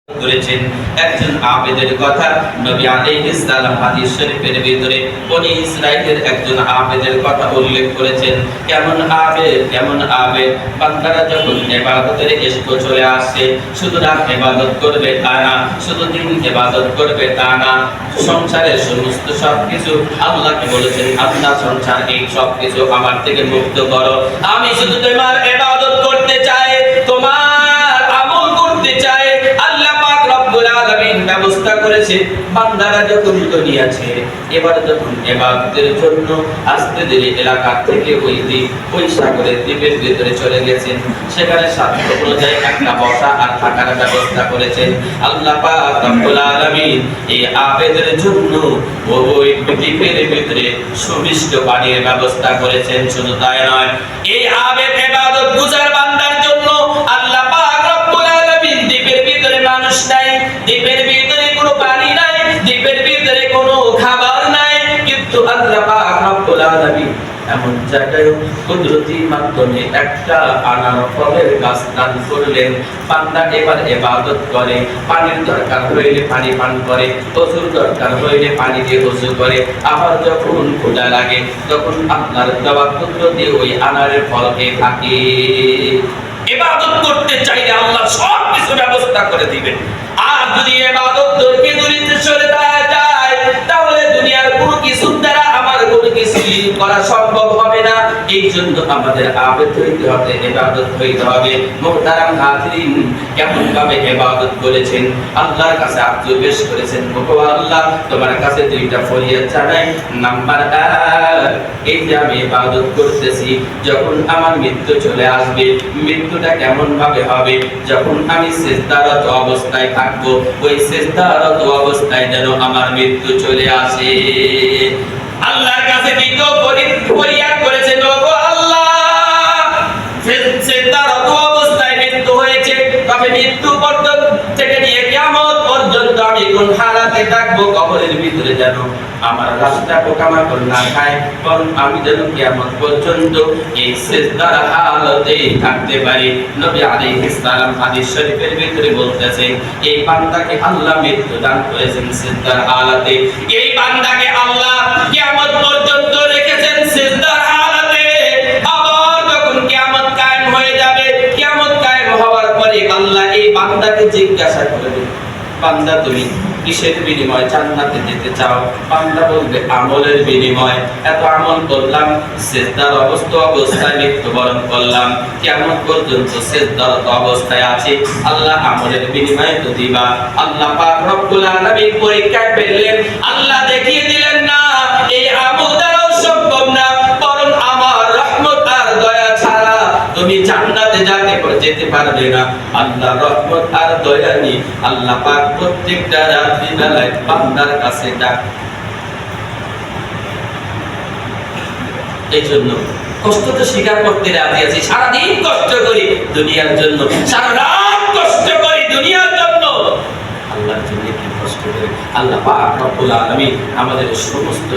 করেছেন একজন আবেদের কথা নবী আলাইহিস সালাম হাদিস শরীফের ভিতরে বনি ইসরাইলের একজন আবেদের কথা উল্লেখ করেছেন। কেমন আবেদ বান্দারা যখন ইবাদতের ইশক চলে আসে, শুধু রাত ইবাদত করবে তা না, শুধু দিন ইবাদত করবে তা না, সংসারের সমস্ত সবকিছু আল্লাহকে বলেছেন, আল্লাহ সংসার এই সবকিছু আমার থেকে মুক্ত করো, আমি শুধু তোমার ইবাদত করতে চাই, তোমার আমল করতে চাই। আল্লাহ পাক রব্বুল আলামিন ব্যবস্থা করেছে বান্দারা যখন দুনিয়া ছেড়ে এবার যখন ইবাদতের জন্য আস্তে ধীরে এলাকা থেকে ওই সাগরের দ্বীপের ভিতরে চলে গেছেন, সেখানে সাধ্য অনুযায়ী একটা বসা আর থাকার ব্যবস্থা করেছেন আল্লাহ পাক রব্বুল আলামিন। এই আবেদের জন্য ওই দ্বীপের ভিতরে সুমিষ্ট পানির ব্যবস্থা করেছেন। শুধু তাই নয়, এই আবেদ ইবাদত গুজার বান্দার জন্য আল্লাহ পাক রব্বুল আলামিন দ্বীপের ভিতরে মানুষ নাই, দ্বীপের ভিতরে কোনো পানি নাই, দ্বীপের ভিতরে কোনো খাবার নাই, কিন্তু আল্লাহ পাক রব্বুল আলামিন এমন জায়গায় কুদরতির মাধ্যমে একটা আনার ফলের গাছ দান করলেন। বান্দা এবার ইবাদত করে, পানির দরকার হইলে পানি পান করে, ওযুর দরকার হইলে পানি দিয়ে ওযু করে, আবার যখন ক্ষুধা লাগে তখন আপনার দেওয়া কুদরতি ওই আনারের ফল খেয়ে থাকে। ইবাদত করতে চাইলে আল্লাহ সব কিছু ব্যবস্থা করে দিবেন। আর যদি ইবাদত দরকে দরিতে চলে যায়, তাহলে দুনিয়ার কোনো কিছু দ্বারা আমার কোনো কিছু করা সম্ভব হবে না। এই জন্য আমাদের আবেদ হইতে হবে, ইবাদত হইতে হবে। মুহতারাম হাজিরিন, কেমন ভাবে ইবাদত করেছেন, আল্লাহর কাছে আরজু পেশ করেছেন, ওগো আল্লাহ তোমার কাছে দুইটা ফরিয়াদ জানাই। নাম্বার 1, এই যে আমি ইবাদত করতেছি, যখন আমার মৃত্যু চলে আসবে, মৃত্যুটা কেমন ভাবে হবে, যখন আমি সিজদারত অবস্থায় থাকবো, ওই সিজদারত অবস্থায় যেন আমার মৃত্যু চলে আসে। আল্লাহর কাছে দ্বিতীয় ফরিয়াদ করেছেন, ওগো আল্লাহ সিজদারত অবস্থায় মৃত্যু হয়েছে, তবে মৃত্যু পর্যন্ত থেকে নিয়ে কিয়ামত পর্যন্ত আমি কোন হালাতে থাকবো, কবরের ভিতরে যেন আমার লাশটা পোকামাকড় না খায়, কারণ আমি যেন কিয়ামত পর্যন্ত এই সিজদার হালতে থাকতে পারি। নবী আলাইহিস সালাম হাদিস শরীফের ভিতরে বলতেছেন, এই বান্দাকে আল্লাহ মৃত্যু দান করেছেন সিজদার হালতে, এই বান্দাকে আল্লাহ কিয়ামত পর্যন্ত রেখেছেন সিজদার হালতে। আবার যখন কিয়ামত কায়েম হয়ে যাবে, কিয়ামত কায়েম হওয়ার পরে আল্লাহ এই বান্দাকে জিজ্ঞাসা করবেন, বান্দা তুমি কিসের বিনিময়ে জান্নাতে যেতে চাও? বান্দা বলবে আমলের বিনিময়ে। এত আমল করলাম, সিজদার অবস্থায় মৃত্যুবরণ করলাম, কিয়ামত পর্যন্ত সিজদার অবস্থায় আছে, আল্লাহ আমলের বিনিময়ে তো দিবা। আল্লাহ পাক রব্বুল আলামিন পরীক্ষায় ফেললেন, আল্লাহ দেখিয়ে দিলেন না এই আমল দ্বারাও সম্ভব না, বরং আমার রহমত আর দয়া ছাড়া তুমি জান্নাতে যেতে পারবে না। আল্লাহ রহমত আর দয়া নি আল্লাহ পাক প্রত্যেকটা রাত্রি বেলায় বান্দার কাছে ডাক। এই জন্য কষ্ট তো স্বীকার করতে রাজি আছি, সারাদিন কষ্ট করি দুনিয়ার জন্য, সারা রাত কষ্ট করি দুনিয়ার জন্য, আল্লাহর জন্য কি কষ্ট করি। আল্লাহ পাক রব্বুল আলামিন আমাদের সমস্ত